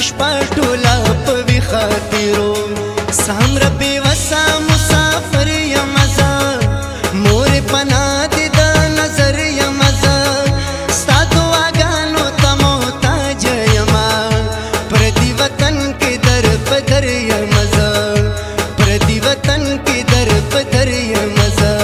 شپه ټوله په ویښه تېرو سهمره بېوسه مسافر یمه زه مورې پناه دې د نظر یمه زه ستا دعاګانو ته محتاجه یمه پردي وطن کې در په در یمه زه پردي وطن کې در په در یمه زه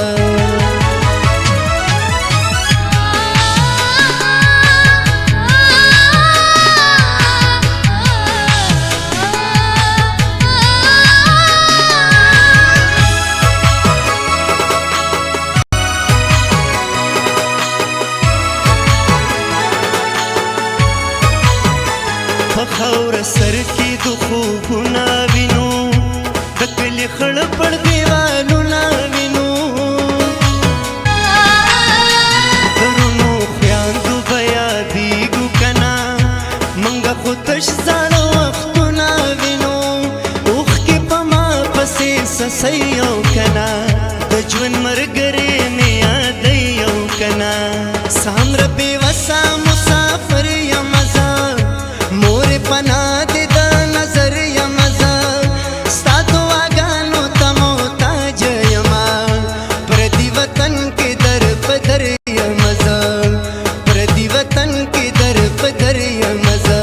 خاور سر کې د خوبونه وینو د کلي خړ پړ دیوالونه وینو درونو خویندو به یادېږو کنه موږ خو تش زاړه وختونه وینو اوښکې په ما پسې څڅوي او کنه د ژوند ملګری مې یادوي او کنه سهمره بېوسه مسافر یمه زه مورې پناه دې د نظر یمه زه ستا دعاګانو ته محتاجه یمه پردي وطن کې در په در یمه زه پردي وطن کې در په در یمه زه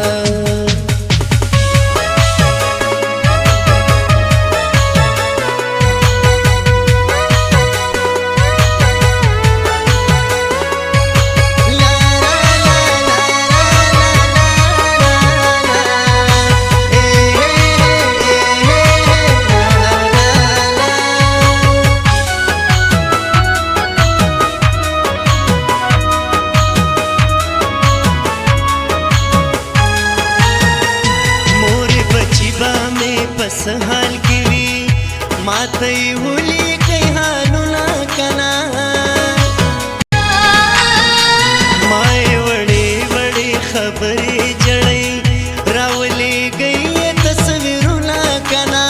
پس حال کې وي ماته یې ولیکئ حالونه کنه ما یې وړې وړې خبرې جړۍ راولېږئ یې تصویرونه کنه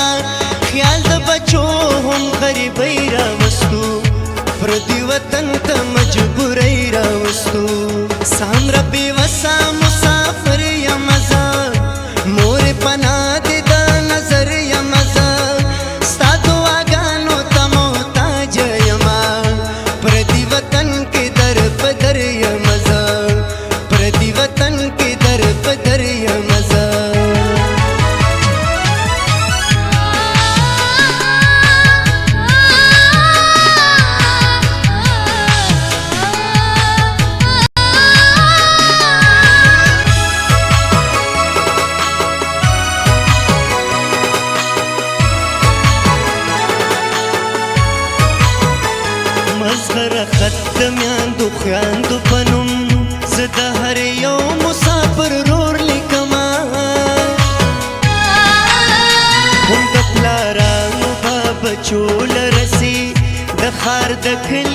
خیال د بچو هم غریبۍ راوستو پردي وطن ته مجبورۍ راوستو سهمره بېوسه مسافر یمه زه مورې پناه دې نظر یمه زه ستا دعاګانو ته محتاجه یمه پردي وطن کې در په در یمه زه پردي وطن کې در په در یمه زه مظهره خط د میاندو خویندو په نوم زه د هر یو مسافر رور لیکمه هم د پلارانو به بچو له رسي د ښار د کلي